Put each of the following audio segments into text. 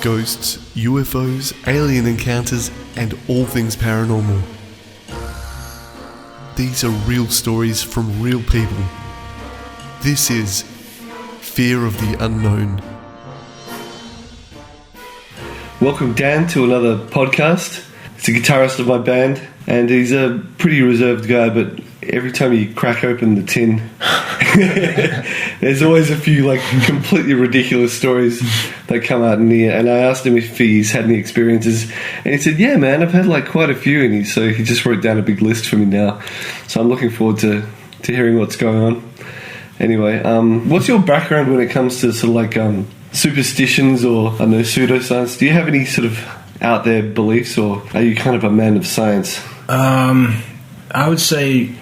Ghosts, UFOs, alien encounters, and all things paranormal. These are real stories from real people. This is Fear of the Unknown. Welcome, Dan, to another podcast. He's a guitarist of my band, and he's a pretty reserved guy, but every time you crack open the tin, there's always a few completely ridiculous stories that come out in here. And I asked him if he's had any experiences, and he said, yeah, man, I've had quite a few. And so he just wrote down a big list for me now. So I'm looking forward to hearing what's going on. Anyway, what's your background when it comes to sort of superstitions or, I don't know, pseudoscience? Do you have any sort of out there beliefs, or are you kind of a man of science? I would say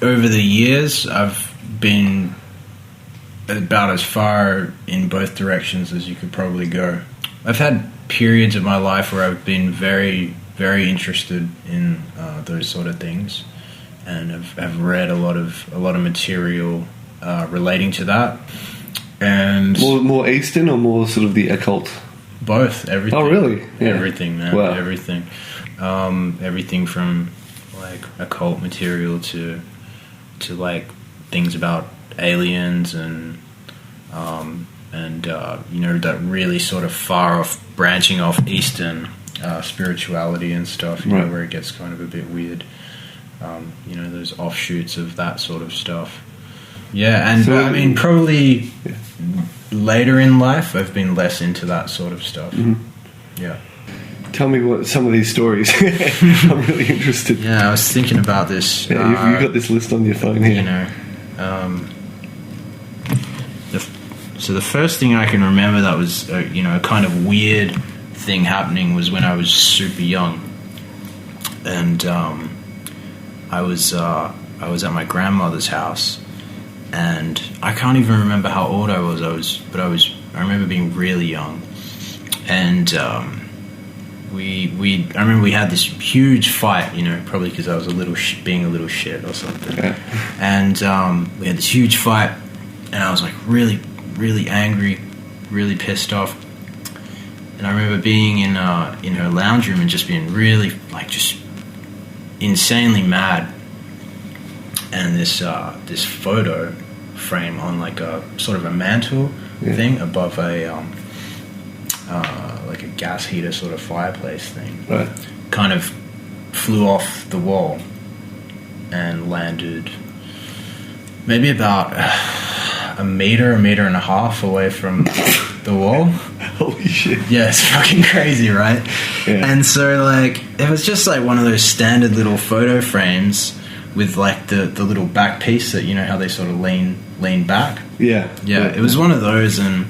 over the years I've been about as far in both directions as you could probably go. I've had periods of my life where I've been very, very interested in those sort of things, and I've read a lot of material relating to that. And more Eastern or more sort of the occult? Both, everything. Oh, really? Yeah. Everything, man. Wow. Everything. Everything from occult material to things about aliens and that really sort of far off, branching off Eastern spirituality and stuff. Right. Where it gets kind of a bit weird. Those offshoots of that sort of stuff. Yeah, and so, probably later in life, I've been less into that sort of stuff. Mm-hmm. Yeah. Tell me what some of these stories. I'm really interested. Yeah, I was thinking about this. Yeah, you've got this list on your phone here. So the first thing I can remember that was a kind of weird thing happening was when I was super young, and I was at my grandmother's house. And I can't even remember how old I was. I remember being really young, and I remember we had this huge fight. Probably because I was being a little shit or something. Yeah. And we had this huge fight, and I was really, really angry, really pissed off. And I remember being in her lounge room and just being really just insanely mad. And this photo frame on a sort of a mantle thing above a a gas heater sort of fireplace thing, right, kind of flew off the wall and landed maybe about a meter and a half away from the wall. Holy shit. Yeah, it's fucking crazy, right? Yeah. And so it was just one of those standard little photo frames with the little back piece that how they sort of lean back. Yeah. It was one of those, and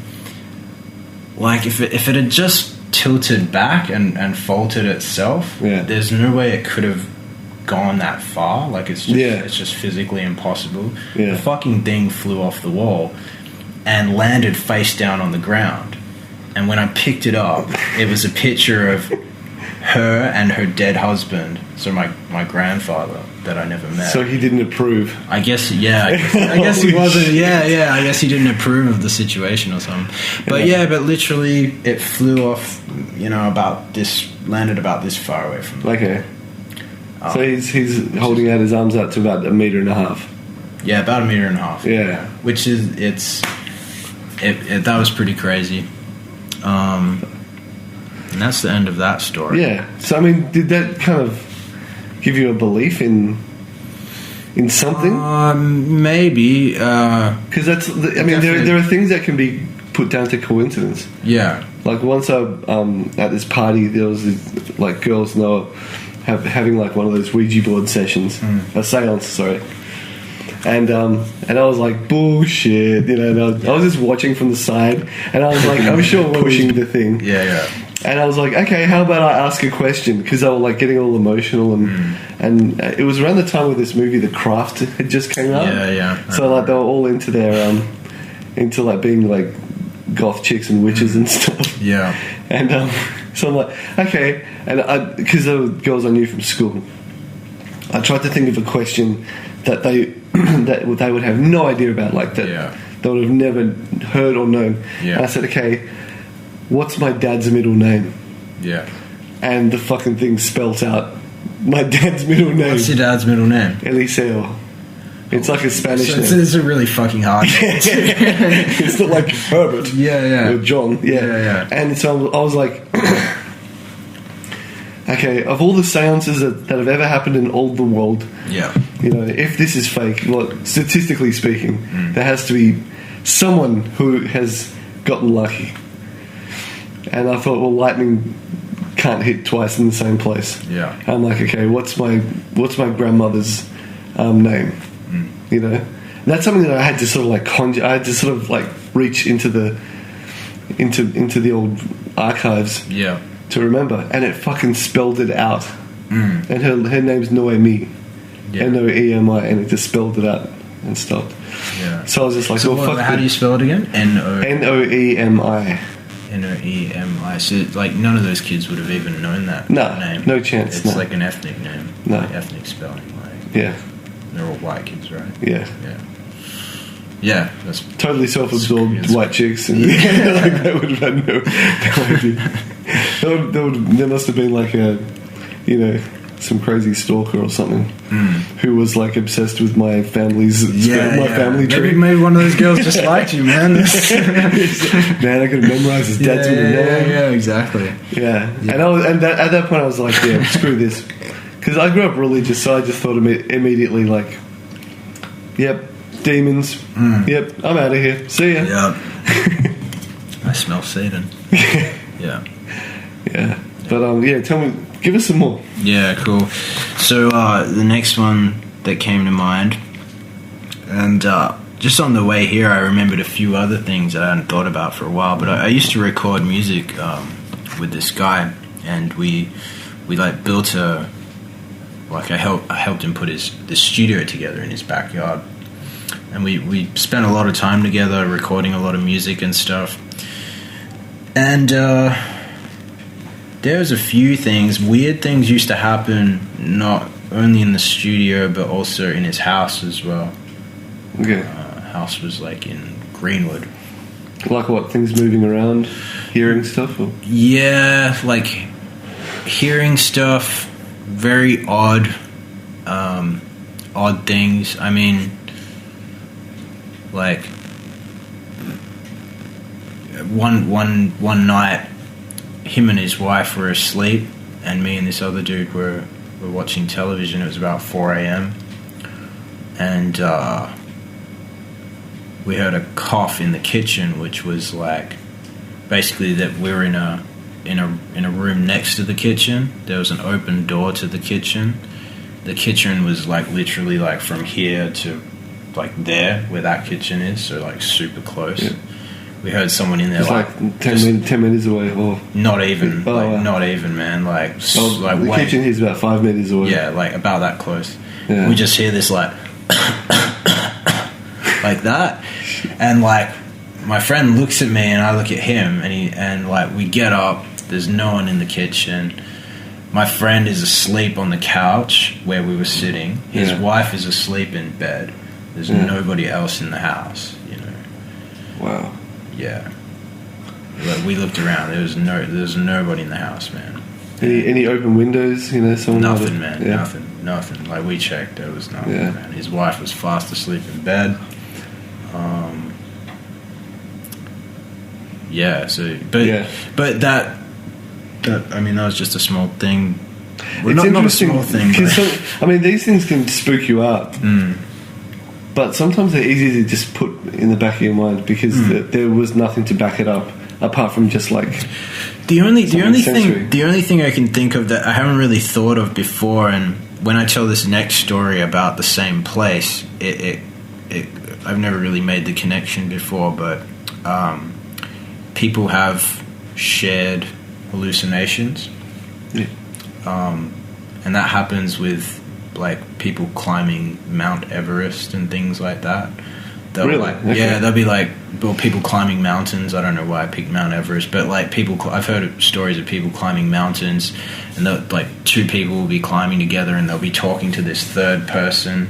if it had just tilted back and folded itself, there's no way it could have gone that far. It's just physically impossible. Yeah. The fucking thing flew off the wall and landed face down on the ground. And when I picked it up, it was a picture of her and her dead husband, so my grandfather that I never met. So he didn't approve. I guess he wasn't. Yeah. I guess he didn't approve of the situation or something. But but literally it flew off. Landed about this far away from. Okay. So he's holding out his arms out to about a meter and a half. Yeah, about a meter and a half. Yeah. Which is that was pretty crazy. And that's the end of that story. Yeah. So did that kind of give you a belief in something? Maybe. Because that's. There are things that can be put down to coincidence. Yeah. Once at this party, there was this, girls know having one of those Ouija board sessions, a seance. Sorry. And I was like, bullshit, and I was just watching from the side, and I was like, I'm sure pushing the thing. Yeah. And I was like, okay, how about I ask a question? Because they were getting all emotional, and it was around the time where this movie, The Craft, had just came out. Yeah. So they were all into their into being goth chicks and witches and stuff. Yeah. And so I'm like, okay, and because they were girls I knew from school, I tried to think of a question that they would have no idea about, that they would have never heard or known. Yeah. And I said, okay, what's my dad's middle name? Yeah. And the fucking thing spelt out my dad's middle name. What's your dad's middle name? Eliseo. It's like a Spanish So name. it's a really fucking hard name. It's not like Herbert. Yeah. Or John. Yeah. And so I was like, okay, of all the seances that have ever happened in all the world, you know, if this is fake, statistically speaking, there has to be someone who has gotten lucky. And I thought, well, lightning can't hit twice in the same place. Yeah. I'm like, okay, what's my grandmother's name? You know, and that's something that I had to sort of like conjure. I had to sort of like reach into the old archives, to remember, and it fucking spelled it out. And her name's Noemi, Noemi, and it just spelled it out and stopped. Yeah. So I was just like, so well, fuck. How do you spell it again? Noemi. Noemi. So like none of those kids would have even known that name. No chance. It's like an ethnic name. No. Like ethnic spelling. Yeah. They're all white kids, right? Yeah. Yeah, that's totally self-absorbed white chicks, and like they would have had no idea. There must have been like some crazy stalker or something who was like obsessed with my family's family tree. Maybe one of those girls just liked you, man. Man, I could memorize his dad's middle name. Yeah, exactly. Yeah. And at that point I was like, yeah, screw this, because I grew up religious, so I just thought immediately like, yep, demons. Yep, I'm out of here. See ya. Yeah. I smell Satan. Yeah. But tell me, give us some more. Yeah, cool. So the next one that came to mind, and just on the way here, I remembered a few other things that I hadn't thought about for a while. But I used to record music with this guy, and we like built I helped him put this studio together in his backyard. And we spent a lot of time together recording a lot of music and stuff. And there was a few weird things used to happen, not only in the studio, but also in his house as well. Okay. House was like in Greenwood. Like what? Things moving around? Hearing stuff? Or? Yeah, like hearing stuff, very odd things. I mean, like one night, him and his wife were asleep, and me and this other dude were watching television. It was about 4 a.m. and we heard a cough in the kitchen, which was like basically that we were in a room next to the kitchen. There was an open door to the kitchen. The kitchen was like literally like from here to like there where that kitchen is, so like super close. Yeah. We heard someone in there like 10 meters away, or not even, not even, man. Like the kitchen is about 5 meters away. Yeah, like about that close. Yeah. We just hear this like like that, and like my friend looks at me and I look at him, and like we get up. There's no one in the kitchen. My friend is asleep on the couch where we were sitting. His wife is asleep in bed. There's nobody else in the house, you know. Wow. Yeah. Like we looked around. There was nobody in the house, man. Any open windows? You know, someone. Nothing, man. Yeah. Nothing. Like we checked, there was nothing, man. His wife was fast asleep in bed. But that I mean, that was just a small thing. Well, it's not a small thing. I mean, these things can spook you out. But sometimes they're easy to just put in the back of your mind because there was nothing to back it up apart from just like the only thing I can think of that I haven't really thought of before, and when I tell this next story about the same place, I've never really made the connection before, but people have shared hallucinations, and that happens with like people climbing Mount Everest and things like that. They'll they'll be like, well, people climbing mountains. I don't know why I picked Mount Everest, but like I've heard of stories of people climbing mountains, and like two people will be climbing together, and they'll be talking to this third person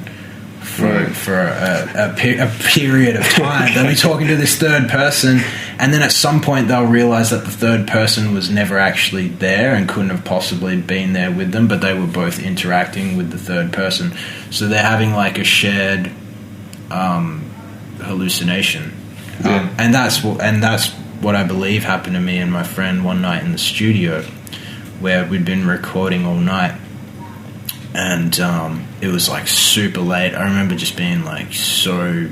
for a period of time. They'll be talking to this third person, And then at some point they'll realize that the third person was never actually there and couldn't have possibly been there with them, but they were both interacting with the third person. So they're having like a shared hallucination. And that's what I believe happened to me and my friend one night in the studio, where we'd been recording all night. And it was like super late. I remember just being like so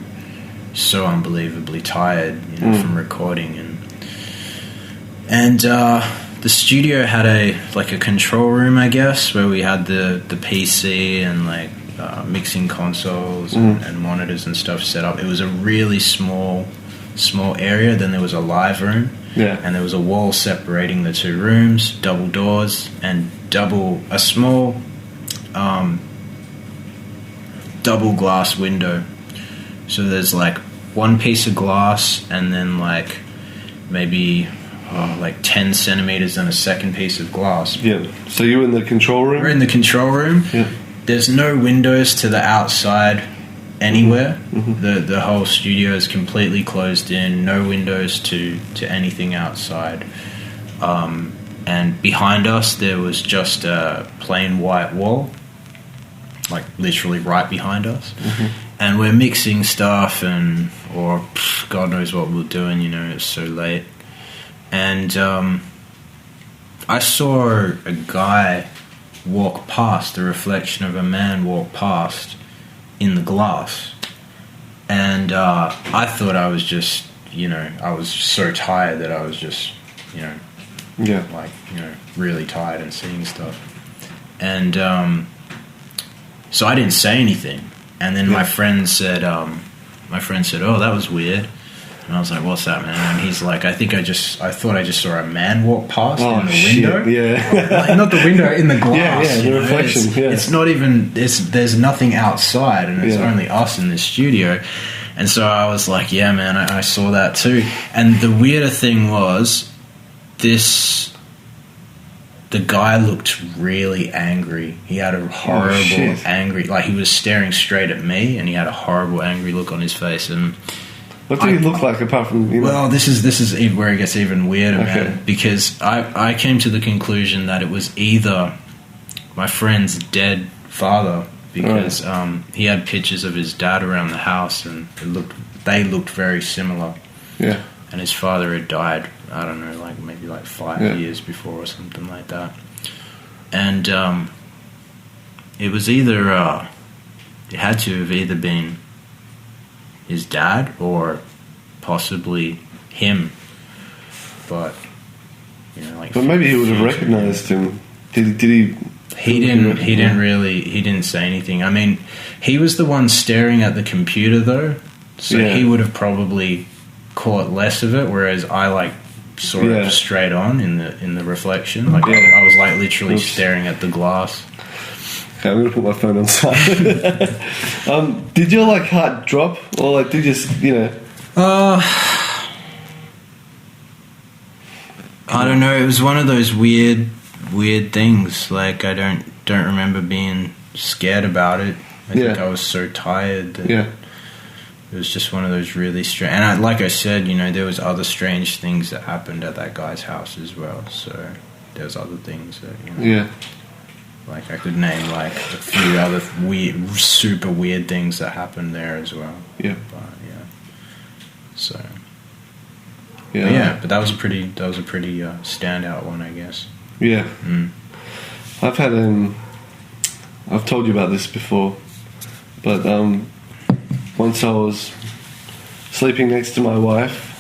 unbelievably tired, from recording, and the studio had a control room, I guess, where we had the PC and like mixing consoles and monitors and stuff set up. It was a really small area. Then there was a live room, and there was a wall separating the two rooms, double doors, and a small double glass window. So there's like one piece of glass, and then like maybe 10 centimeters and a second piece of glass. Yeah. So you're in the control room? We're in the control room. Yeah. There's no windows to the outside anywhere. The whole studio is completely closed in. No windows to anything outside. And behind us there was just a plain white wall, like literally right behind us. And we're mixing stuff or God knows what we're doing, it's so late. And I saw a guy walk past, the reflection of a man walk past in the glass. And I thought I was just, I was so tired that I was just, really tired and seeing stuff. And so I didn't say anything. And then my friend said, "Oh, that was weird." And I was like, "What's that, man?" And he's like, I thought I just saw a man walk past in the window." Yeah. Not the window, in the glass. Yeah, the reflection. It's not even, there's nothing outside, and it's only us in this studio. And so I was like, yeah, man, I saw that too. And the weirder thing was, the guy looked really angry. He had a horrible, angry, like he was staring straight at me, and he had a horrible, angry look on his face. And what did he look like apart from? Well, this is where it gets even weirder, man. Because I came to the conclusion that it was either my friend's dead father, because he had pictures of his dad around the house, and they looked very similar. Yeah. And his father had died, I don't know, maybe 5 years before or something like that. And it was either, it had to have either been his dad or possibly him. But, But maybe he would have recognized him. Did he? He didn't say anything. I mean, he was the one staring at the computer though, so he would have probably caught less of it, whereas I sort of straight on in the reflection. I was literally staring at the glass. Okay, I'm gonna put my phone on silent. Did your heart drop, or did you just I don't know. It was one of those weird things. I don't remember being scared about it. I think I was so tired that it was just one of those really strange. And like I said, there was other strange things that happened at that guy's house as well. So there's other things that I could name a few other weird, super weird things that happened there as well. Yeah. But so. But that was a pretty standout one, I guess. Yeah. I've had I've told you about this before, but once I was sleeping next to my wife,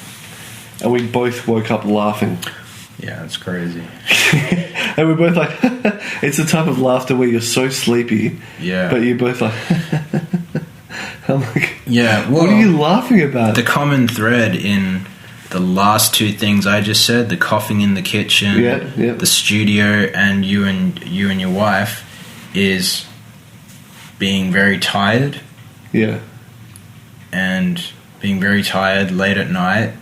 and we both woke up laughing. Yeah, that's crazy. And we're both it's the type of laughter where you're so sleepy, but you're both I'm like, what are you laughing about? The common thread in the last two things I just said, the coughing in the kitchen, the studio, and you and your wife, is being very tired. Yeah. And being very tired late at night,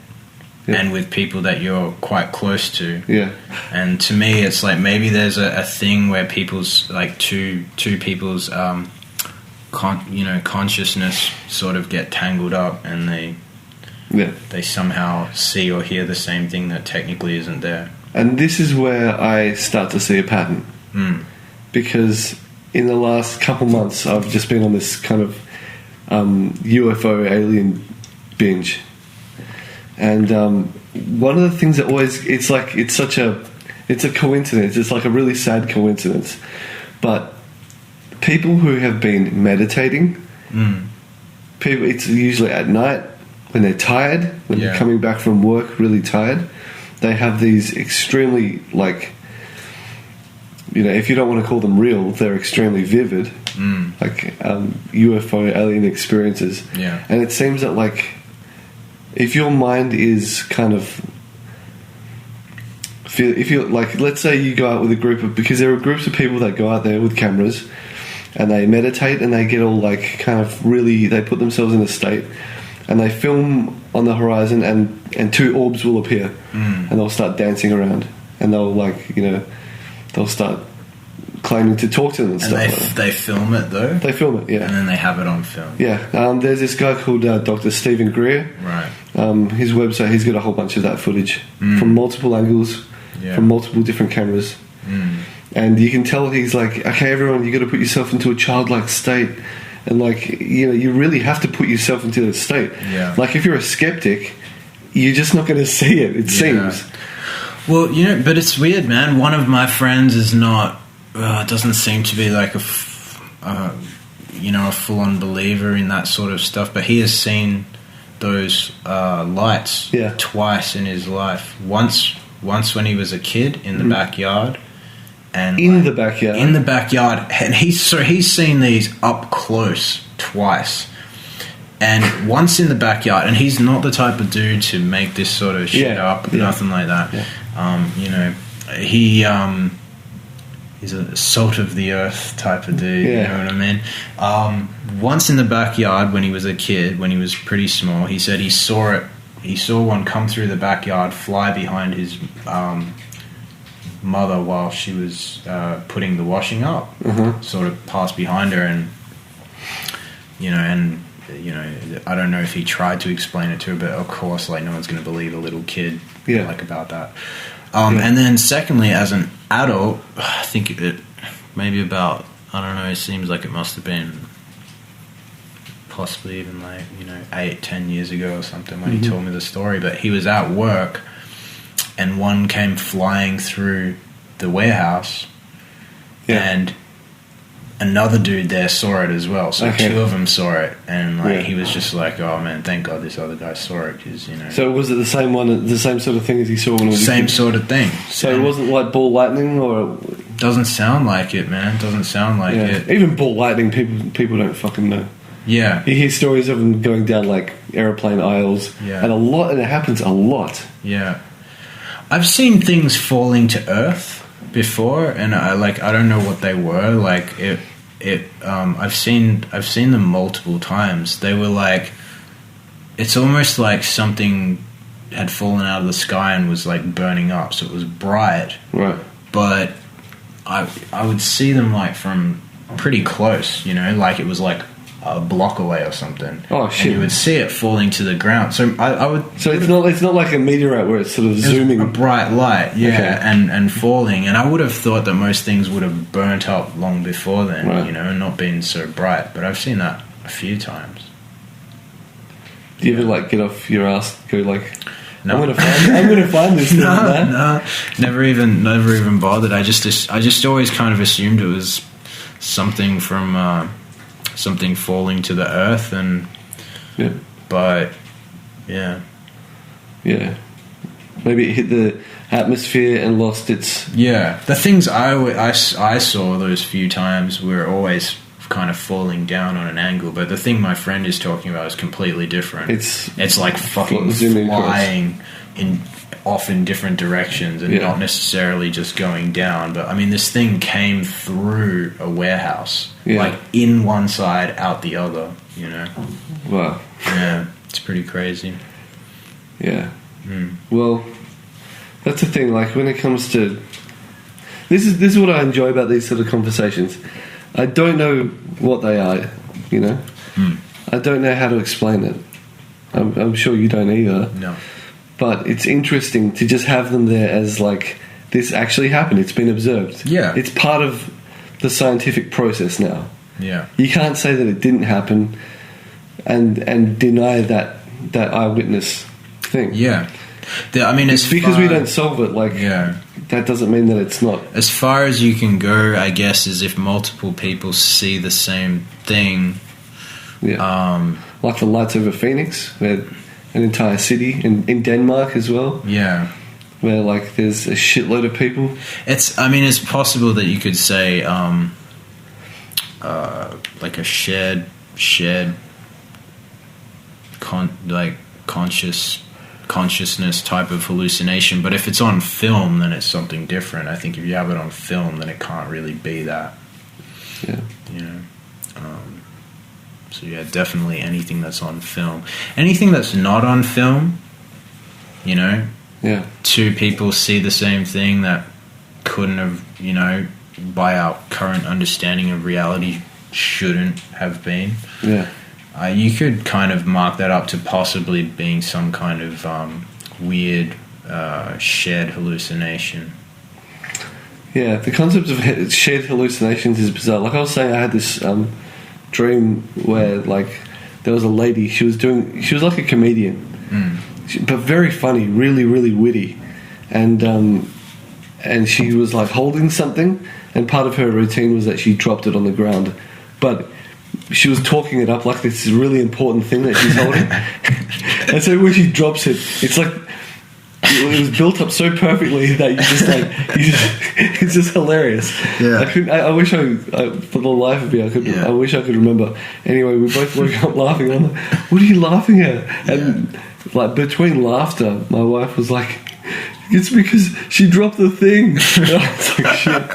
and with people that you're quite close to. Yeah. And to me, it's maybe there's a thing where people's two people's consciousness sort of get tangled up, and they Yeah. they somehow see or hear the same thing that technically isn't there. And this is where I start to see a pattern. Because in the last couple months, I've just been on this kind of UFO alien binge. And one of the things that always, it's a coincidence. It's like a really sad coincidence. But people who have been meditating, people, it's usually at night when they're tired, when they're coming back from work really tired, they have these extremely, like, you know, if you don't want to call them real, they're extremely vivid, like UFO alien experiences. Yeah. And it seems that, like, if your mind is kind of, if you like, let's say you go out with a group of, because there are groups of people that go out there with cameras and they meditate and they get all, like, kind of really, they put themselves in a state and they film on the horizon and two orbs will appear and they'll start dancing around and they'll, like, you know, they'll start claiming to talk to them and stuff. They film it though? They film it, yeah. And then they have it on film. Yeah. There's this guy called Dr. Stephen Greer. Right. His website, he's got a whole bunch of that footage from multiple angles, from multiple different cameras. And you can tell he's like, okay, everyone, you got to put yourself into a childlike state. And, like, you know, you really have to put yourself into that state. Yeah. Like, if you're a skeptic, you're just not going to see it, it seems. Well, you know, but it's weird, man. One of my friends is not, doesn't seem to be like a full-on believer in that sort of stuff, but he has seen those lights twice in his life. Once when he was a kid in the backyard. And in the backyard? In the backyard. And he's seen these up close twice. And once in the backyard, and he's not the type of dude to make this sort of shit up, nothing like that. Yeah. You know, he's a salt of the earth type of dude, you know what I mean? Once in the backyard when he was a kid, when he was pretty small, he said he saw one come through the backyard, fly behind his mother while she was putting the washing up, sort of passed behind her, and you know, I don't know if he tried to explain it to her, but of course, like, no one's going to believe a little kid like about that. And then secondly, as an adult, I think it maybe about, I don't know, it seems like it must have been possibly even like, you know, 8-10 years ago or something when he told me the story, but he was at work and one came flying through the warehouse and another dude there saw it as well, so two of them saw it, and like he was just like, oh man, thank God this other guy saw it, because, you know. So was it the same sort of thing as he saw when he was same sort of thing? So it wasn't like ball lightning, or doesn't sound like it, man. Doesn't sound like it. Even ball lightning, people don't fucking know. Yeah, you hear stories of them going down like aeroplane aisles, and it happens a lot. Yeah, I've seen things falling to earth before, and I don't know what they were. Like I've seen them multiple times. They were like, it's almost like something had fallen out of the sky and was like burning up. So it was bright, right? But I would see them like from pretty close, you know, like it was like a block away or something. Oh shit! And you would see it falling to the ground. So I would. So it's not like a meteorite where it's sort of zooming. A bright light, and falling. And I would have thought that most things would have burnt up long before then, you know, and not been so bright. But I've seen that a few times. Do you ever like get off your ass, go like, no. I'm gonna find this thing? No, never even bothered. I just always kind of assumed it was something from. Something falling to the earth, and but maybe it hit the atmosphere and lost its the things I saw those few times were always kind of falling down on an angle, but the thing my friend is talking about is completely different. It's like fucking flying off in different directions and not necessarily just going down. But I mean, this thing came through a warehouse, like in one side, out the other, you know. Wow. Yeah, it's pretty crazy. Yeah. Well, that's the thing, like when it comes to this is what I enjoy about these sort of conversations. I don't know what they are, you know. I don't know how to explain it. I'm sure you don't either. No. But it's interesting to just have them there as like, this actually happened. It's been observed. Yeah. It's part of the scientific process now. Yeah. You can't say that it didn't happen and deny that eyewitness thing. Yeah. I mean, it's because we don't solve it. Like, yeah. That doesn't mean that it's not. As far as you can go, I guess, is if multiple people see the same thing. Yeah. Like the lights over Phoenix, where an entire city in Denmark as well. Yeah. Where like there's a shitload of people. It's possible that you could say like a shared consciousness type of hallucination, but if it's on film, then it's something different. I think if you have it on film, then it can't really be that. Yeah. You know. So yeah, definitely anything that's on film. Anything that's not on film, you know. Yeah. Two people see the same thing that couldn't have, you know, by our current understanding of reality, shouldn't have been. Yeah. You could kind of mark that up to possibly being some kind of weird shared hallucination. Yeah, the concept of shared hallucinations is bizarre. Like I was saying, I had this dream where like there was a lady. She was like a comedian, but very funny, really, really witty, and she was like holding something, and part of her routine was that she dropped it on the ground, but she was talking it up like this is a really important thing that she's holding. And so when she drops it, it's like it was built up so perfectly that it's just hilarious. Yeah. I wish I for the life of me, I wish I could remember. Anyway, we both woke up laughing. I'm like, what are you laughing at? And like between laughter, my wife was like, it's because she dropped the thing. And I was like, shit.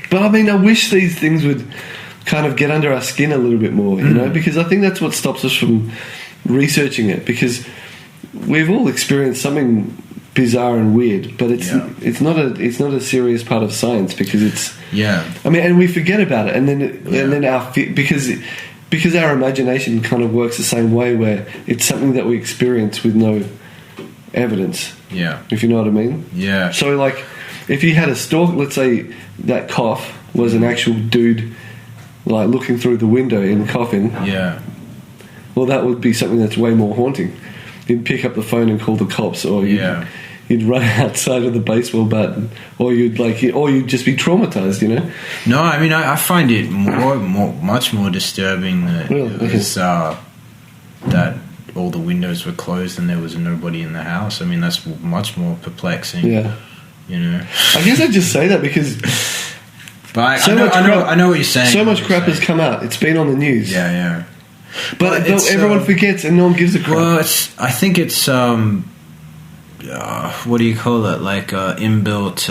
But I mean, I wish these things would kind of get under our skin a little bit more, you know, because I think that's what stops us from researching it, because we've all experienced something bizarre and weird, but it's not a serious part of science, because it's I mean, and we forget about it, and then because our imagination kind of works the same way, where it's something that we experience with no evidence. Yeah, if you know what I mean. Yeah. So like, if you had a stalk, let's say that cough was an actual dude, like looking through the window in coughing. Yeah. Well, that would be something that's way more haunting. You'd pick up the phone and call the cops, or you'd run outside with a baseball bat, or you'd just be traumatized, you know. No, I mean, I find it much more disturbing that it was that all the windows were closed and there was nobody in the house. I mean, that's much more perplexing. Yeah. You know. I guess I just say that because. But I know what you're saying. So much crap has come out. It's been on the news. Yeah. But everyone forgets and no one gives a crap. Well, I think it's what do you call it? Like inbuilt,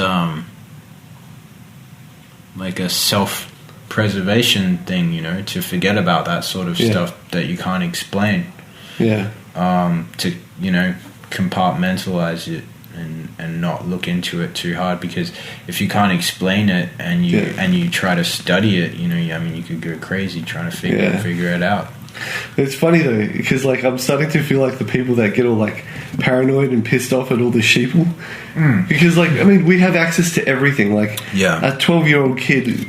like a self-preservation thing, you know, to forget about that sort of stuff that you can't explain. Yeah. To, you know, compartmentalize it and not look into it too hard, because if you can't explain it and you try to study it, you know, I mean, you could go crazy trying to figure it out. It's funny though, because like I'm starting to feel like the people that get all like paranoid and pissed off at all the sheeple, because like, I mean, we have access to everything. Like a 12-year-old kid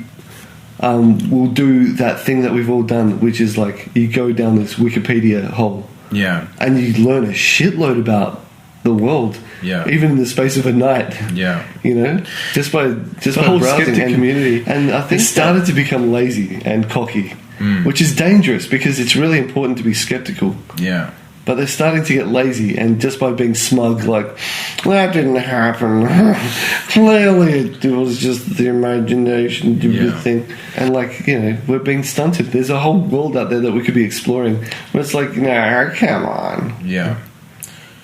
will do that thing that we've all done, which is like you go down this Wikipedia hole, and you learn a shitload about the world, even in the space of a night, you know, just by browsing. And community, and I think it started to become lazy and cocky. Which is dangerous, because it's really important to be skeptical. Yeah. But they're starting to get lazy, and just by being smug, like, that didn't happen. Clearly it was just the imagination thing. And like, you know, we're being stunted. There's a whole world out there that we could be exploring, where it's like, nah, come on. Yeah.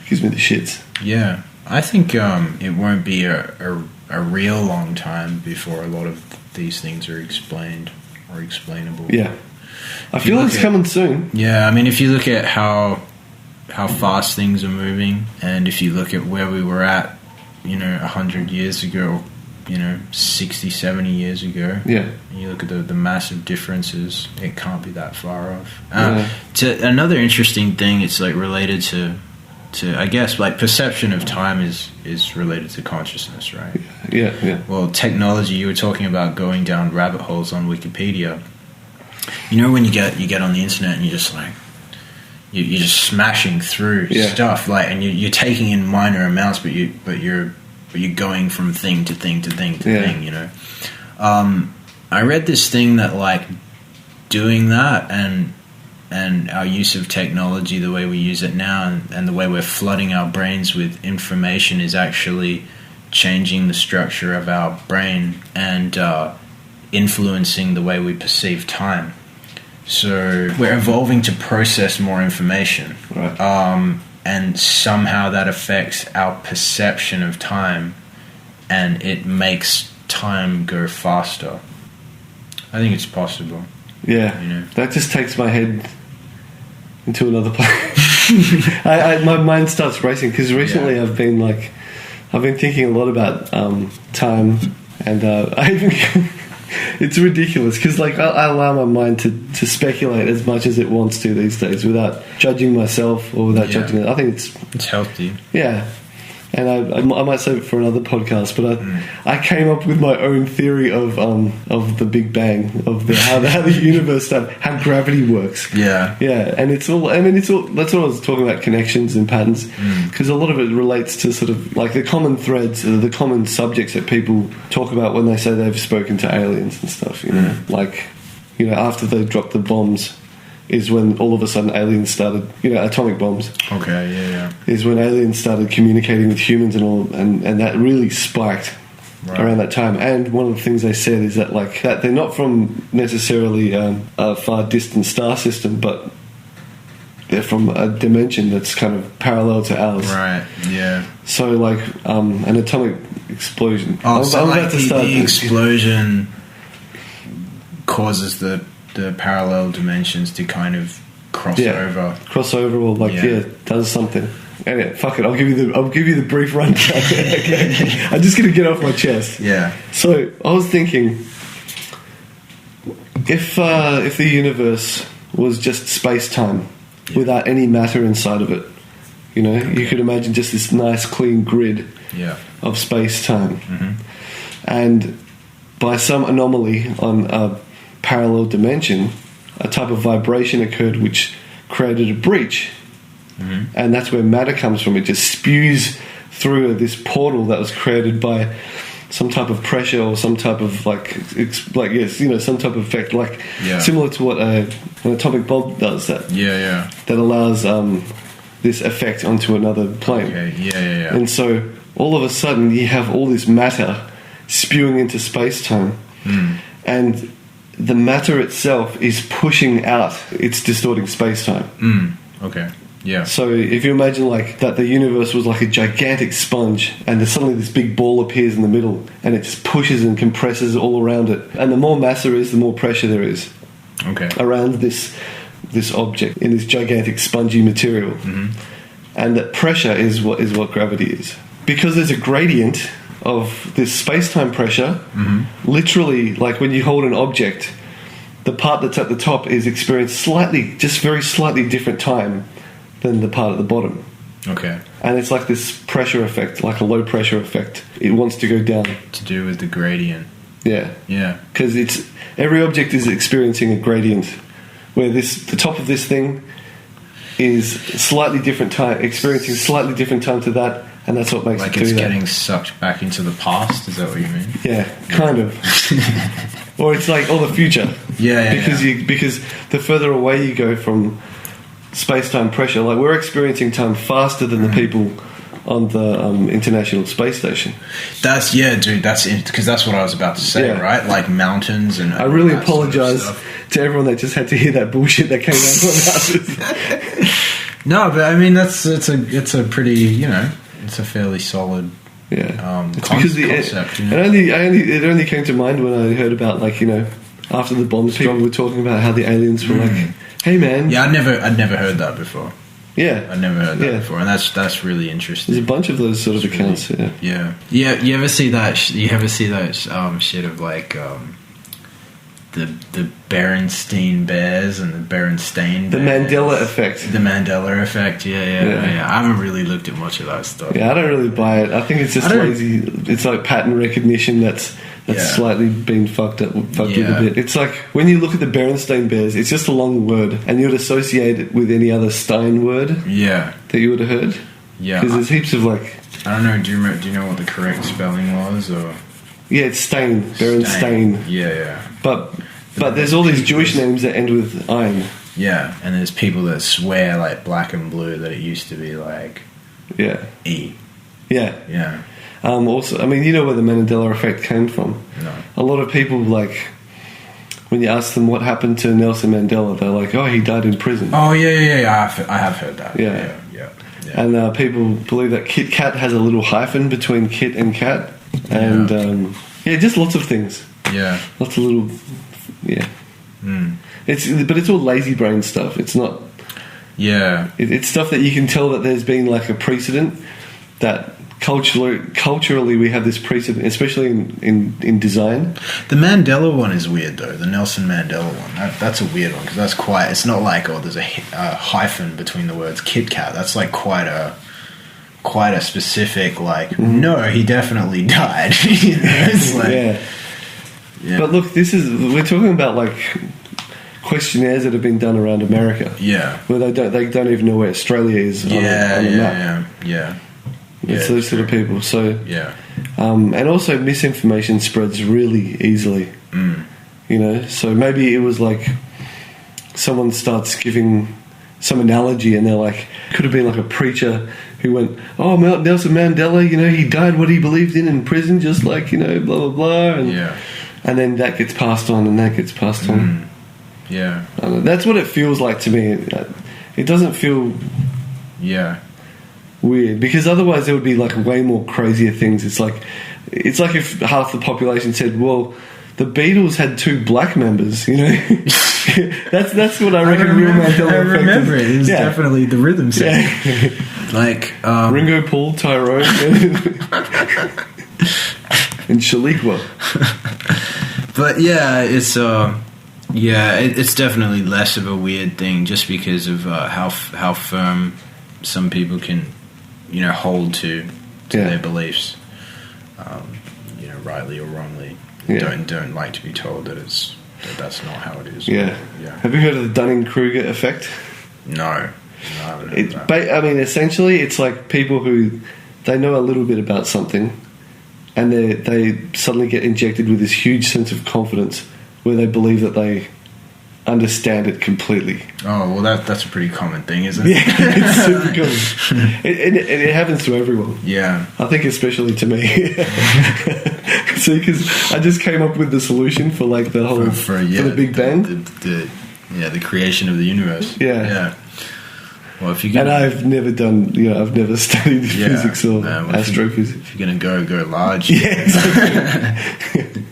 Gives me the shits. Yeah. I think it won't be a real long time before a lot of these things are explained or explainable. Yeah. I feel it's coming soon. Yeah, I mean, if you look at how fast things are moving, and if you look at where we were at, you know, 100 years ago, 60, 70 years ago. Yeah. And you look at the massive differences, it can't be that far off. To another interesting thing, it's like related to I guess like perception of time is related to consciousness, right? Yeah. Well, technology, you were talking about going down rabbit holes on Wikipedia. When you get on the internet and you're just like you're just smashing through stuff, like, and you're taking in minor amounts, but you're going from thing to thing to thing to thing. I read this thing that like doing that and our use of technology, the way we use it now, and the way we're flooding our brains with information is actually changing the structure of our brain and influencing the way we perceive time. So we're evolving to process more information, right. And somehow that affects our perception of time, and it makes time go faster. I think it's possible. Yeah, that just takes my head into another place. My mind starts racing because recently I've been thinking a lot about time, and I even it's ridiculous because like I allow my mind to speculate as much as it wants to these days without judging myself or without judging it. I think it's healthy. Yeah. And I might save it for another podcast, but I came up with my own theory of the Big Bang, of how the universe started, how gravity works. Yeah, and it's all. That's what I was talking about, connections and patterns, because a lot of it relates to sort of like the common threads, the common subjects that people talk about when they say they've spoken to aliens and stuff. After they dropped the bombs, is when all of a sudden aliens started, atomic bombs. Okay, yeah. Is when aliens started communicating with humans and all, and that really spiked around that time. And one of the things they said is that that they're not from necessarily a far distant star system, but they're from a dimension that's kind of parallel to ours. Right. Yeah. So an atomic explosion. Oh, the explosion causes the parallel dimensions to kind of cross over, or does something. Anyway, fuck it. I'll give you the brief rundown. Okay. I'm just gonna get off my chest. Yeah. So I was thinking, if the universe was just space time without any matter inside of it, you could imagine just this nice clean grid of space time, and by some anomaly on a parallel dimension, a type of vibration occurred which created a breach, and that's where matter comes from. It just spews through this portal that was created by some type of pressure or some type of some type of effect, similar to what an atomic bomb does. That allows this effect onto another plane. Okay. And so all of a sudden you have all this matter spewing into space-time, and the matter itself is pushing out, it's distorting space-time. Okay. Yeah. So if you imagine that the universe was like a gigantic sponge, and there's suddenly this big ball appears in the middle, and it just pushes and compresses all around it. And the more mass there is, the more pressure there is. Okay. Around this object in this gigantic spongy material. And that pressure is what gravity is. Because there's a gradient of this space-time pressure, literally, like when you hold an object, the part that's at the top is experienced very slightly different time than the part at the bottom. Okay. And it's like this pressure effect, like a low pressure effect. It wants to go down. To do with the gradient. Yeah. Yeah. Because every object is experiencing a gradient, where the top of this thing is slightly different time, experiencing slightly different time to that. And that's what makes it do that. Like it's getting sucked back into the past, is that what you mean? Yeah, kind of. Or it's the future. Because the further away you go from space-time pressure, we're experiencing time faster than the people on the International Space Station. That's because that's what I was about to say, right? Like mountains and... I really apologise to everyone that just had to hear that bullshit that came out of my mouth. No, but I mean, it's a pretty, it's a fairly solid it's because concept. It only came to mind when I heard about after the bombs, people were talking about how the aliens were hey man. Yeah, I'd never heard that before. Yeah. I've never heard that Yeah. before, and that's really interesting. There's a bunch of those sort of accounts. Yeah. You ever see that? You ever see that shit of like the Berenstein Bears and the Berenstain The Bears? Mandela effect. The Mandela effect. Yeah. I haven't really looked at much of that stuff. Yeah, I don't really buy it. I think it's just lazy. It's like pattern recognition that's slightly been fucked with a bit. It's like when you look at the Berenstain Bears, it's just a long word, and you'd associate it with any other Stein word that you would have heard. Yeah, because there's heaps of like. I don't know. Do you know what the correct spelling was? Or yeah, it's Stein. Berenstain. Yeah. But there's all these Jewish names that end with ein. Yeah, and there's people that swear like black and blue that it used to be like E. Yeah. Also, I mean, you know where the Mandela effect came from? No. A lot of people, like, when you ask them what happened to Nelson Mandela, they're like, oh, he died in prison. Oh, yeah. I have heard that. Yeah. Yeah. And people believe that Kit Kat has a little hyphen between Kit and Kat. And, just lots of things. Yeah. Lots of little... Yeah. But it's all lazy brain stuff. It's not... Yeah. It's stuff that you can tell that there's been, like, a precedent that... Culturally, we have this precedent, especially in design. The Mandela one is weird, though. The Nelson Mandela one. That's a weird one, because that's quite... It's not like, there's a hyphen between the words Kit Kat. That's like quite a specific, like, no, he definitely died. You know? It's like... Yeah. But look, we're talking about, like, questionnaires that have been done around America. Yeah. Where they don't even know where Australia is on a map. Yeah. It's those sort of people. So and also misinformation spreads really easily. You know, so maybe it was like someone starts giving some analogy, and they're like, could have been like a preacher who went, "Oh, Nelson Mandela, you know, he died what he believed in prison, just like, you know, blah blah blah," and then that gets passed on, and that gets passed on. Yeah, that's what it feels like to me. It doesn't feel weird, because otherwise there would be like way more crazier things. It's like if half the population said, well, the Beatles had 2 black members, you know. that's what I reckon. I remember it. It was definitely the rhythm section. Like Ringo, Paul, Tyrone, and Shaliqua. But it's definitely less of a weird thing, just because of how firm some people can, you know, hold to their beliefs, you know, rightly or wrongly. Don't like to be told that that's not how it is. Yeah. Have you heard of the Dunning-Kruger effect? No, I haven't heard that. I mean, essentially, it's like people who they know a little bit about something, and they suddenly get injected with this huge sense of confidence where they believe that they understand it completely. Oh, well, that's a pretty common thing, isn't it? Yeah, it's super common. It happens to everyone. Yeah. I think especially to me. See, because I just came up with the solution for like the whole... For the Big Bang. The creation of the universe. Yeah. Well, if you're and I've never done, I've never studied physics or astrophysics. If you're going to go large. Yeah, exactly.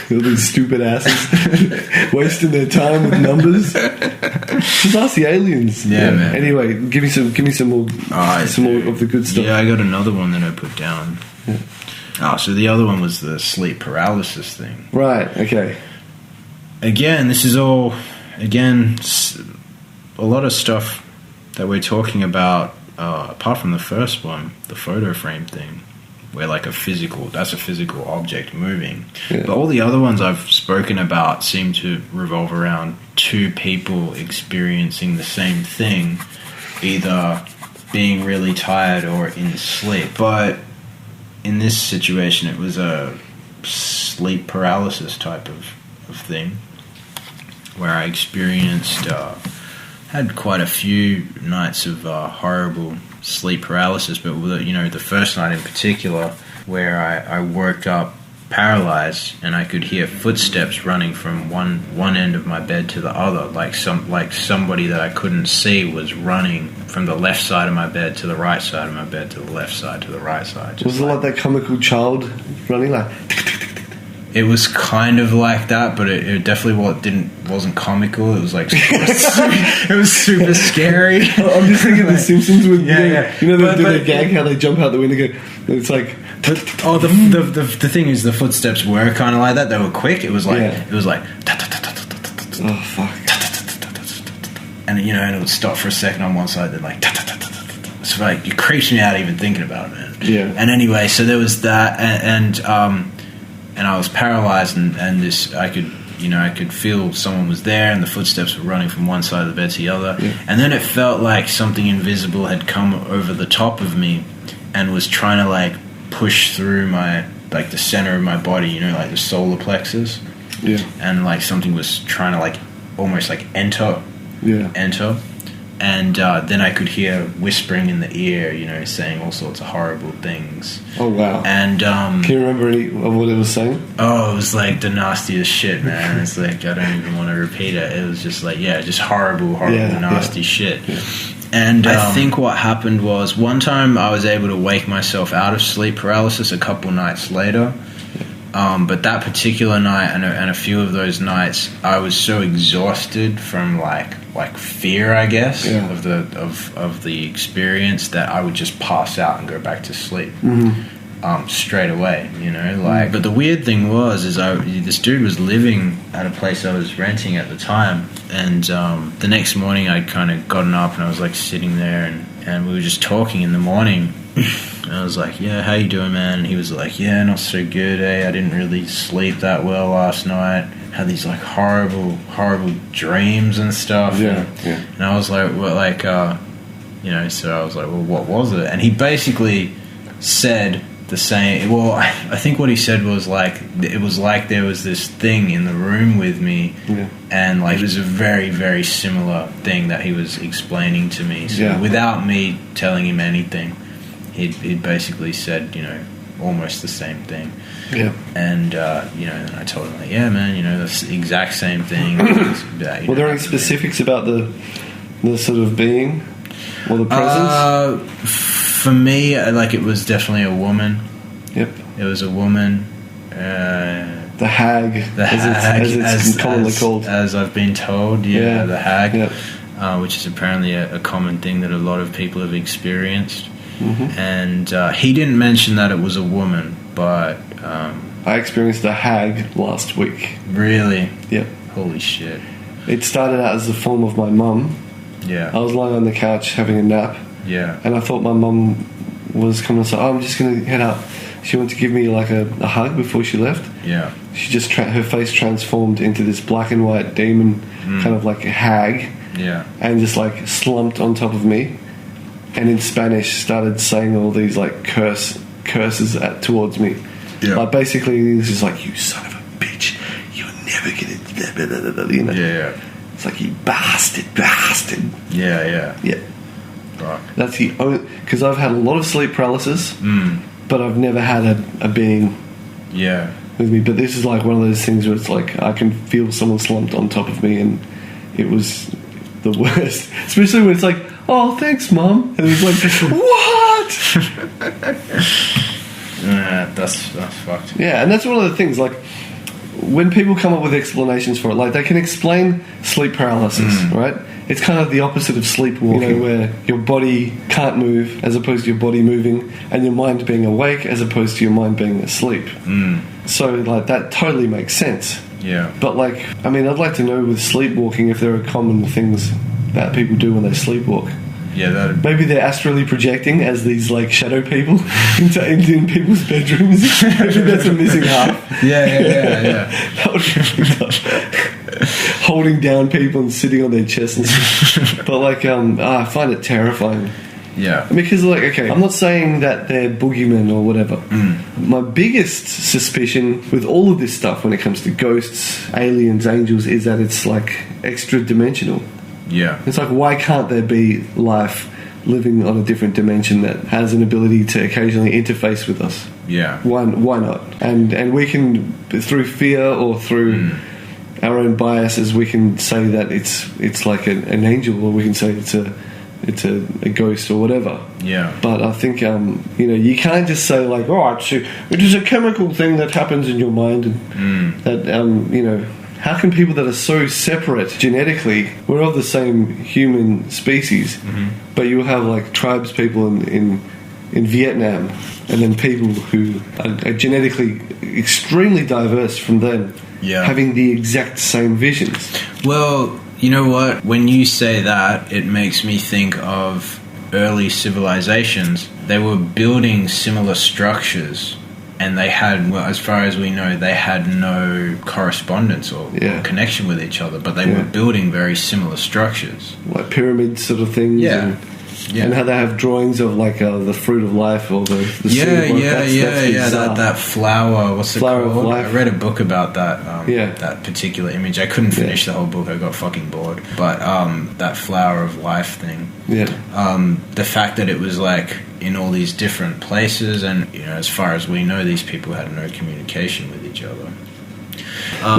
All these stupid asses wasting their time with numbers. Just ask the aliens. Yeah, man. Anyway, give me some more of the good stuff. Yeah, I got another one that I put down. Yeah. So the other one was the sleep paralysis thing. Right. Okay. Again, this is all a lot of stuff that we're talking about. Apart from the first one, the photo frame thing, where like that's a physical object moving. Yeah. But all the other ones I've spoken about seem to revolve around 2 people experiencing the same thing, either being really tired or in sleep. But in this situation, it was a sleep paralysis type of thing, where I experienced, had quite a few nights of horrible sleep paralysis, but the first night in particular, where I woke up paralyzed and I could hear footsteps running from one end of my bed to the other, like somebody that I couldn't see was running from the left side of my bed to the right side of my bed to the left side to the right side. Was it like that comical child running like? It was kind of like that, but it definitely wasn't comical. It was like it was super scary. I'm just thinking of The Simpsons with the gag how they jump out the window. It's like, the thing is, the footsteps were kind of like that. They were quick. It was like oh fuck, and and it would stop for a second on one side. Then like it's like it creeps me out even thinking about it, man. Yeah. And anyway, so there was that, and I was paralyzed, and this I could feel someone was there, and the footsteps were running from one side of the bed to the other, and then it felt like something invisible had come over the top of me, and was trying to like push through my like the center of my body, like the solar plexus, and like something was trying to like almost like enter, and then I could hear whispering in the ear, saying all sorts of horrible things. Oh wow! And can you remember any of what it was saying? Oh, it was like the nastiest shit, man. It's like I don't even want to repeat it. It was just like just horrible, nasty shit. Yeah. And I think what happened was one time I was able to wake myself out of sleep paralysis a couple nights later. But that particular night and a few of those nights, I was so exhausted from like fear, I guess, of the experience that I would just pass out and go back to sleep straight away. But the weird thing was, this dude was living at a place I was renting at the time, and the next morning I'd kind of gotten up and I was like sitting there and we were just talking in the morning. And I was like, yeah, how you doing, man? And he was like, yeah, not so good, I didn't really sleep that well last night. Had these like horrible dreams and stuff. And I was like, well, like, so I was like, well, what was it? And he basically said the same. Well, I think what he said was like, it was like there was this thing in the room with me, and like it was a very, very similar thing that he was explaining to me. So without me telling him anything, he'd basically said, almost the same thing. Yeah. And, and I told him, like, yeah, man, that's the exact same thing. Were there any specifics about the sort of being or the presence? For me, like, it was definitely a woman. Yep. It was a woman. The hag, as it's commonly called. As I've been told, the hag, which is apparently a common thing that a lot of people have experienced. Mm-hmm. And he didn't mention that it was a woman, but I experienced a hag last week. Really? Yep. Holy shit. It started out as the form of my mum. Yeah. I was lying on the couch having a nap. Yeah. And I thought my mum was coming to say, I'm just going to head up. She wanted to give me like a hug before she left. Yeah. She just her face transformed into this black and white demon, kind of like a hag. Yeah. And just like slumped on top of me. And in Spanish started saying all these like curses towards me. Yeah. Like basically it was just like, you son of a bitch, you're never gonna Yeah. It's like, you bastard. Yeah. Right. That's the only, because I've had a lot of sleep paralysis, but I've never had a being with me. But this is like one of those things where it's like I can feel someone slumped on top of me, and it was the worst. Especially when it's like, oh, thanks, Mum. And it's like, what? That's fucked. Yeah, and that's one of the things, like, when people come up with explanations for it, like, they can explain sleep paralysis, right? It's kind of the opposite of sleepwalking, where your body can't move as opposed to your body moving, and your mind being awake as opposed to your mind being asleep. So, like, that totally makes sense. Yeah. But, like, I mean, I'd like to know with sleepwalking if there are common things that people do when they sleepwalk. Yeah, maybe they're astrally projecting as these like shadow people in people's bedrooms. Maybe that's a missing half. Yeah. That would be tough. Holding down people and sitting on their chests and stuff. But like, I find it terrifying. Yeah. Because like, okay, I'm not saying that they're boogeymen or whatever. My biggest suspicion with all of this stuff when it comes to ghosts, aliens, angels, is that it's like extra dimensional. Yeah. It's like, why can't there be life living on a different dimension that has an ability to occasionally interface with us? Yeah. Why not? And we can, through fear or through our own biases, we can say that it's like an angel, or we can say it's a it's a ghost or whatever. Yeah. But I think you can't just say like, oh, it is a chemical thing that happens in your mind, and that how can people that are so separate genetically, we're of the same human species, but you'll have like tribes people in Vietnam, and then people who are genetically extremely diverse from them, having the exact same visions. Well, you know what? When you say that, it makes me think of early civilizations. They were building similar structures, and they had, well, as far as we know, they had no correspondence or connection with each other, but they were building very similar structures. Like pyramid sort of things. And how they have drawings of like the fruit of life or the seed of life. That flower. What's it flower called? Of life. I read a book about that. That particular image. I couldn't finish the whole book. I got fucking bored. But that flower of life thing. The fact that it was like in all these different places, and as far as we know, these people had no communication with each other.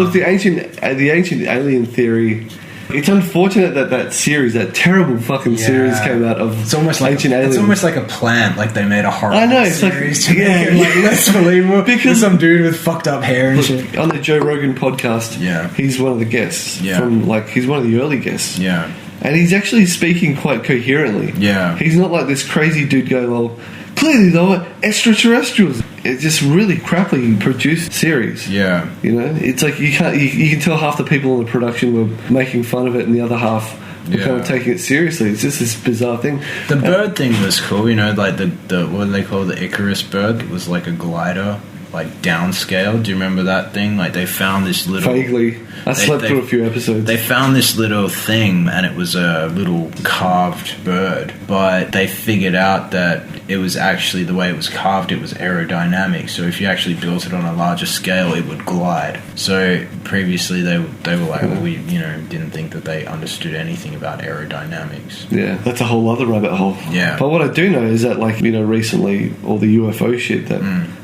Look, the ancient alien theory. It's unfortunate that series, that terrible fucking series, came out of ancient aliens. It's almost like a plant, like they made a horror series to make it less believable. Because some dude with fucked up hair and shit. On the Joe Rogan podcast, he's one of the guests he's one of the early guests. Yeah. And he's actually speaking quite coherently. Yeah. He's not like this crazy dude going, well, clearly they were extraterrestrials. It's just really crappily produced series. Yeah. It's like you can tell half the people in the production were making fun of it and the other half were kind of taking it seriously. It's just this bizarre thing. The bird thing was cool, like the what do they call the Icarus bird? It was like a glider, like downscale. Do you remember that thing? Like they found this little... Vaguely. I slept through a few episodes. They found this little thing, and it was a little carved bird, but they figured out that it was actually, the way it was carved, it was aerodynamic, so if you actually built it on a larger scale, it would glide. So previously they were like, well, we didn't think that they understood anything about aerodynamics. Yeah, that's a whole other rabbit hole. Yeah. But what I do know is that, like, recently, all the UFO shit that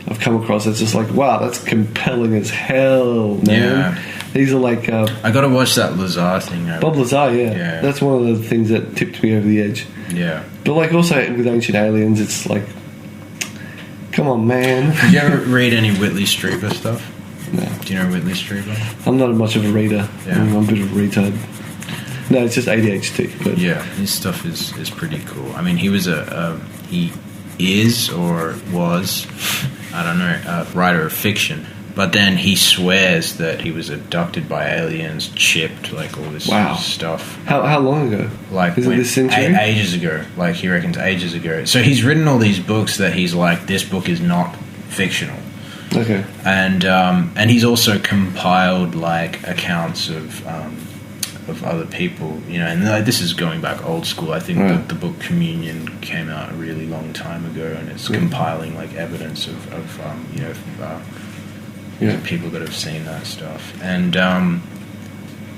I've come across, it's just like, wow, that's compelling as hell, man. Yeah. These are like... I got to watch that Lazar thing. Bob Lazar, yeah. That's one of the things that tipped me over the edge. Yeah. But, like, also with Ancient Aliens, it's like... Come on, man. Did you ever read any Whitley Strieber stuff? No. Do you know Whitley Strieber? I'm not much of a reader. Yeah. I'm a bit of a retard. No, it's just ADHD. But yeah, his stuff is pretty cool. I mean, he was he is or was, I don't know, a writer of fiction. But then he swears that he was abducted by aliens, chipped, like all this stuff. How long ago? Like, is it this century? Ages ago. Like, he reckons ages ago. So he's written all these books that he's like, this book is not fictional. Okay. And he's also compiled like accounts of other people, and like, this is going back old school. I think the book Communion came out a really long time ago, and it's compiling like evidence of people that have seen that stuff. And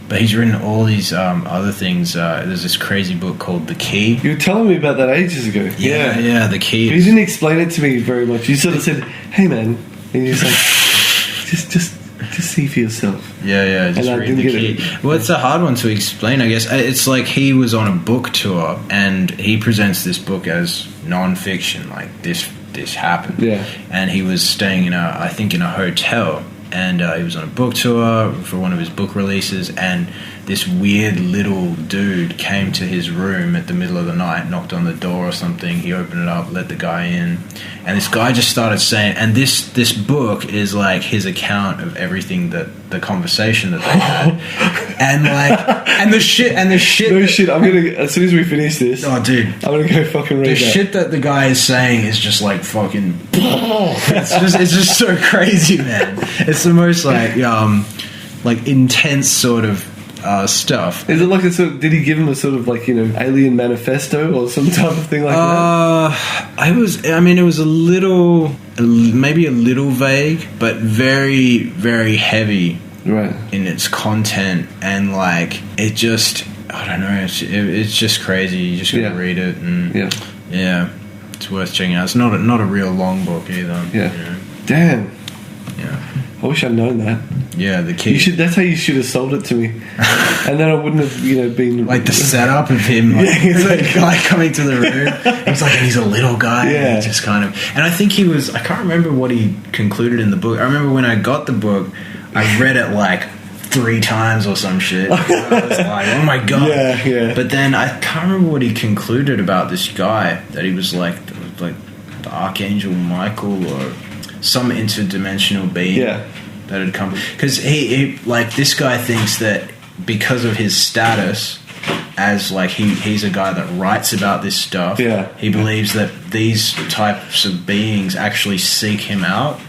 but he's written all these other things. There's this crazy book called The Key. You were telling me about that ages ago. Yeah, The Key. But you didn't explain it to me very much. You sort of said, "Hey, man," and you're just like, just see for yourself. Yeah, just read The Key. Well, it's a hard one to explain, I guess. It's like he was on a book tour, and he presents this book as non-fiction, like this happened. Yeah. And he was staying in a hotel, and he was on a book tour for one of his book releases, and this weird little dude came to his room at the middle of the night, knocked on the door or something. He opened it up, let the guy in, and this guy just started saying, and this book is like his account of everything, that the conversation that they had, and like, and the shit. No shit. I'm gonna, as soon as we finish this. Oh, dude, I'm gonna go fucking read the shit that the guy is saying is just like fucking. It's just so crazy, man. It's the most like intense sort of stuff. Is it like a sort of, did he give him a sort of like, alien manifesto or some type of thing like that? It was a little, maybe a little vague, but very, very heavy in its content, and like, it just, I don't know, it's just crazy. You just gotta read it, and yeah, it's worth checking out. It's not a real long book either. Yeah. Damn. Yeah. I wish I'd known that. Yeah, the key. That's how you should have sold it to me, and then I wouldn't have, been like the setup of him, like guy coming to the room. He's like, and he's a little guy. Yeah. And he just kind of, and I think he was. I can't remember what he concluded in the book. I remember when I got the book, I read it like 3 times or some shit. I was like, oh my god. Yeah. But then I can't remember what he concluded about this guy, that he was like the Archangel Michael or some interdimensional being that had come. Because he like, this guy thinks that because of his status as like he's a guy that writes about this stuff, he believes that these types of beings actually seek him out.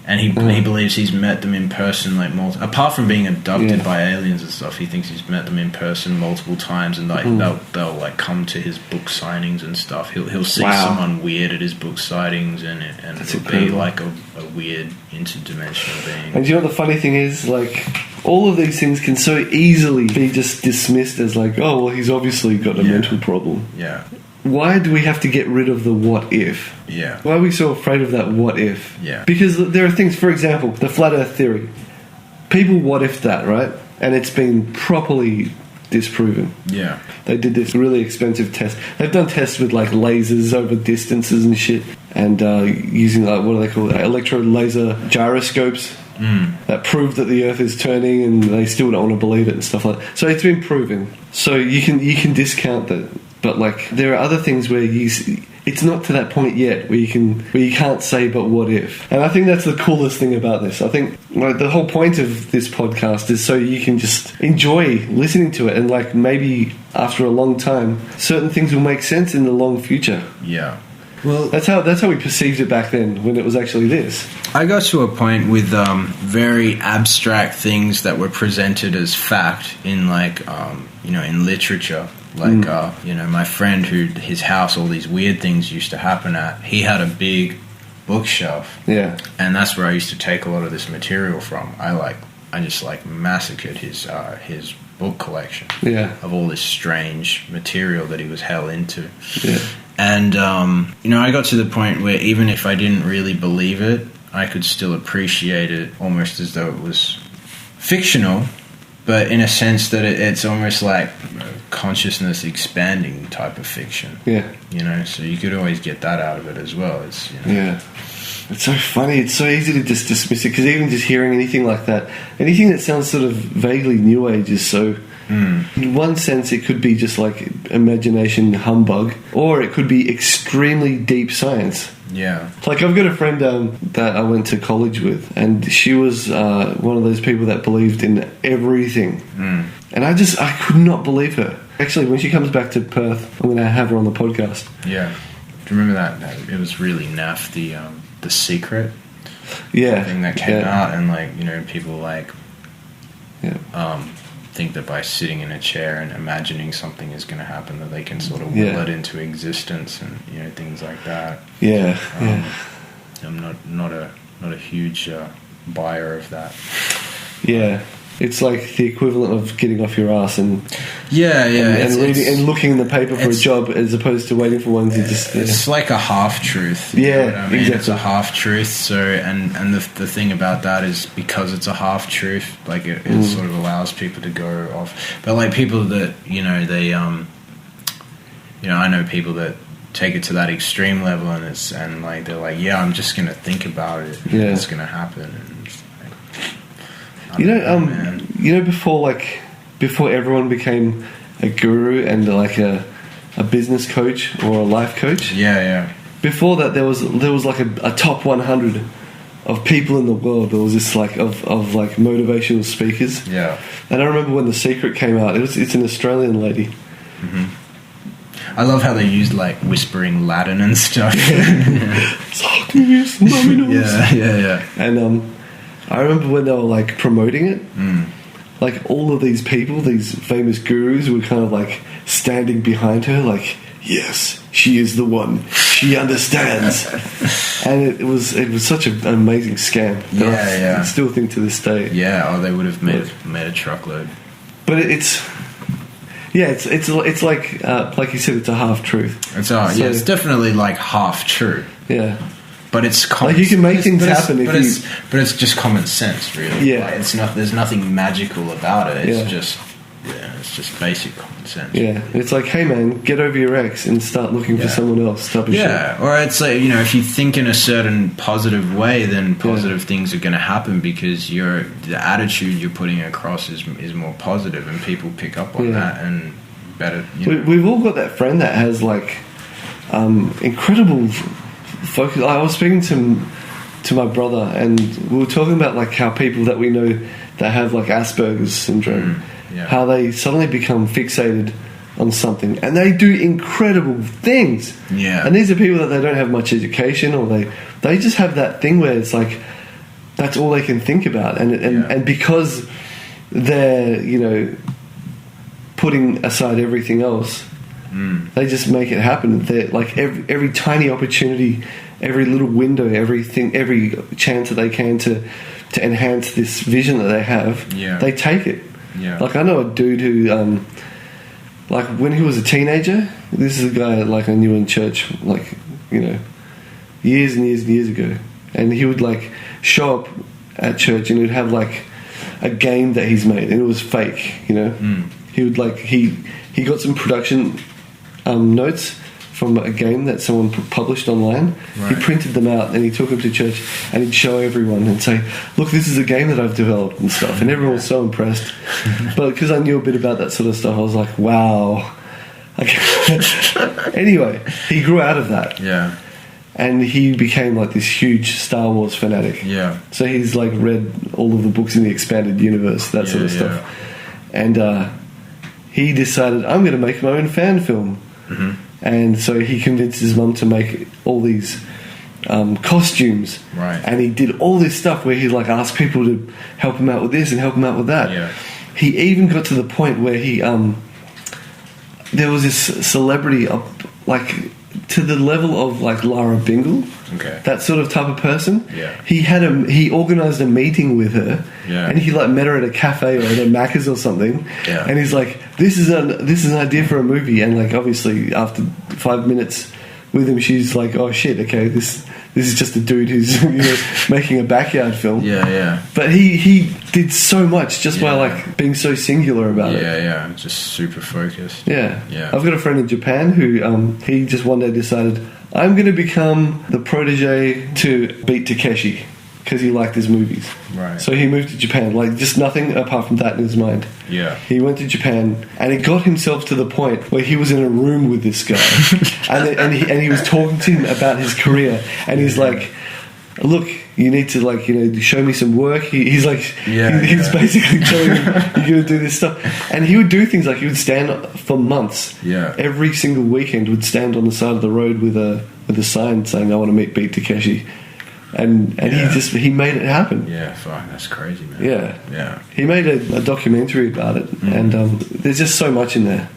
And he believes he's met them in person, like apart from being abducted by aliens and stuff. He thinks he's met them in person multiple times, and like they'll like come to his book signings and stuff. He'll see someone weird at his book sightings, and it'll be like a weird interdimensional being. And you know what the funny thing is? Like, all of these things can so easily be just dismissed as like, oh well, he's obviously got a mental problem. Yeah. Why do we have to get rid of the what if? Yeah. Why are we so afraid of that what if? Yeah. Because there are things, for example, the flat earth theory. People what if that, right? And it's been properly disproven. Yeah. They did this really expensive test. They've done tests with like lasers over distances and shit, and using like, what are they called? Electro laser gyroscopes that prove that the earth is turning, and they still don't want to believe it and stuff like that. So it's been proven. So you can discount that. But like, there are other things where it's not to that point yet where you can't say, but what if? And I think that's the coolest thing about this. I think like the whole point of this podcast is so you can just enjoy listening to it, and like maybe after a long time, certain things will make sense in the long future. Yeah. Well, that's how we perceived it back then, when it was actually this. I got to a point with very abstract things that were presented as fact in like in literature. Like, my friend his house, all these weird things used to happen at, he had a big bookshelf. Yeah. And that's where I used to take a lot of this material from. I just massacred his book collection. Yeah. Of all this strange material that he was hell into. Yeah. And, I got to the point where even if I didn't really believe it, I could still appreciate it almost as though it was fictional. But in a sense that it's almost like consciousness expanding type of fiction. Yeah. So you could always get that out of it as well. Yeah. It's so funny. It's so easy to just dismiss it, because even just hearing anything like that, anything that sounds sort of vaguely New Age is so... In one sense, it could be just like imagination humbug, or it could be extremely deep science. Yeah. Like, I've got a friend that I went to college with, and she was one of those people that believed in everything. And I could not believe her. Actually, when she comes back to Perth, I'm going to have her on the podcast. Yeah. Do you remember that? It was really naff, the Secret thing that came out, and people think that by sitting in a chair and imagining something is going to happen, that they can sort of will it into existence, and things like that. I'm not a huge buyer of that. Yeah. It's like the equivalent of getting off your ass and reading and looking in the paper for a job, as opposed to waiting for one to just... It's like a half-truth. Yeah, exactly. It's a half-truth, so... And the thing about that is, because it's a half-truth, like, it sort of allows people to go off. But, like, people that, they... I know people that take it to that extreme level, and they're like, yeah, I'm just going to think about it, and it's going to happen, and... before everyone became a guru and like a business coach or a life coach. Before that, there was like a top 100 of people in the world. There was this like of like motivational speakers. Yeah. And I remember when The Secret came out. It's an Australian lady. Mm-hmm. I love how they used like whispering Latin and stuff. Yeah. And I remember when they were like promoting it, like all of these people, these famous gurus, were kind of like standing behind her, like, yes, she is the one, she understands. And it was such an amazing scam. I still think to this day. Yeah, they would have made a truckload. But it's like you said, it's a half truth. It's definitely like half true. Yeah. But it's common. Like, you can make things happen but it's just common sense, really. Yeah. Like, it's not. There's nothing magical about it. It's Yeah. just. Yeah, it's just basic common sense. Yeah, it's like, hey man, get over your ex and start looking for someone else type of shit. Yeah, or it's like, you know, if you think in a certain positive way, then positive things are going to happen because the attitude you're putting across is more positive, and people pick up on that and better. You know. We've all got that friend that has like incredible focus. I was speaking to my brother, and we were talking about like how people that we know that have like Asperger's syndrome. How they suddenly become fixated on something and they do incredible things. Yeah. And these are people that they don't have much education, or they just have that thing where it's like that's all they can think about, and because they're, you know, putting aside everything else, they just make it happen. They're like every tiny opportunity, every little window, everything, every chance that they can to enhance this vision that they have, they take it. Yeah. Like, I know a dude who, like, when he was a teenager, this is a guy, like, I knew in church, like, you know, years and years and years ago. And he would, like, show up at church and he'd have, like, a game that he's made. And it was fake, you know. He would, like, he got some production notes from a game that someone published online. Right. He printed them out and he took them to church and he'd show everyone and say, look, this is a game that I've developed and stuff. And everyone was so impressed. But because I knew a bit about that sort of stuff, I was like, wow. Anyway, he grew out of that. Yeah. And he became like this huge Star Wars fanatic. Yeah. So he's like read all of the books in the expanded universe, that sort of stuff. And he decided, I'm going to make my own fan film. And so he convinced his mum to make all these costumes. Right. And he did all this stuff where he like asked people to help him out with this and help him out with that. Yeah. He even got to the point where he there was this celebrity like to the level of like Lara Bingle. Okay. That sort of type of person. Yeah. He organised a meeting with her. Yeah. And he like met her at a cafe or at a Macca's or something. Yeah. And he's like, this is an idea for a movie. And like obviously after 5 minutes with him, she's like, oh shit, okay, this is just a dude who's, you know, making a backyard film. Yeah, yeah. But he did so much just by like being so singular about it. Yeah, yeah. Just super focused. Yeah. Yeah. I've got a friend in Japan who he just one day decided, I'm going to become the protege to Beat Takeshi because he liked his movies. Right. So he moved to Japan, like just nothing apart from that in his mind. Yeah. He went to Japan and he got himself to the point where he was in a room with this guy and he was talking to him about his career, and he's like, look, you need to like, you know, show me some work. He's like, he's basically telling him, you're going to do this stuff. And he would do things like he would stand for months. Yeah. Every single weekend would stand on the side of the road with a sign saying, I want to meet Beat Takeshi. And he made it happen. Yeah, fuck, that's crazy, man. Yeah. Yeah. He made a documentary about it, and there's just so much in there.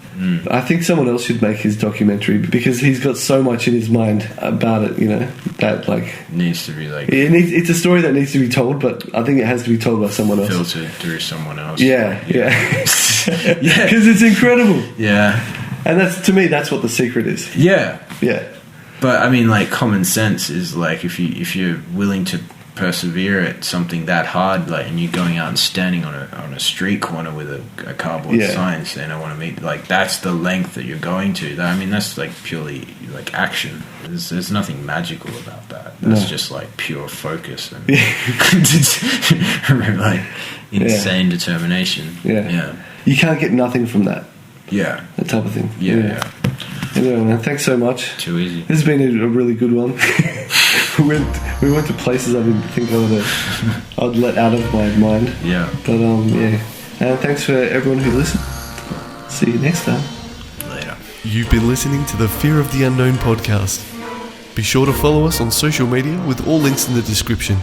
I think someone else should make his documentary because he's got so much in his mind about it, you know, that like needs to be like it's a story that needs to be told, but I think it has to be told by someone else. Filtered through someone else. Yeah. Yeah. Because it's incredible. Yeah. And to me that's what the secret is. Yeah. Yeah. But I mean, like, common sense is like if you're willing to persevere at something that hard, like, and you're going out and standing on a street corner with a cardboard sign saying I want to meet, like, that's the length that you're going to. I mean, that's like purely like action. There's nothing magical about that. That's just like pure focus and like insane determination. Yeah. You can't get nothing from that. Yeah. That type of thing. Yeah. Anyway, man, thanks so much. Too easy. This has been a really good one. we went to places I didn't think I'd let out of my mind. Yeah. But yeah. And thanks for everyone who listened. See you next time. Later. You've been listening to the Fear of the Unknown podcast. Be sure to follow us on social media with all links in the description.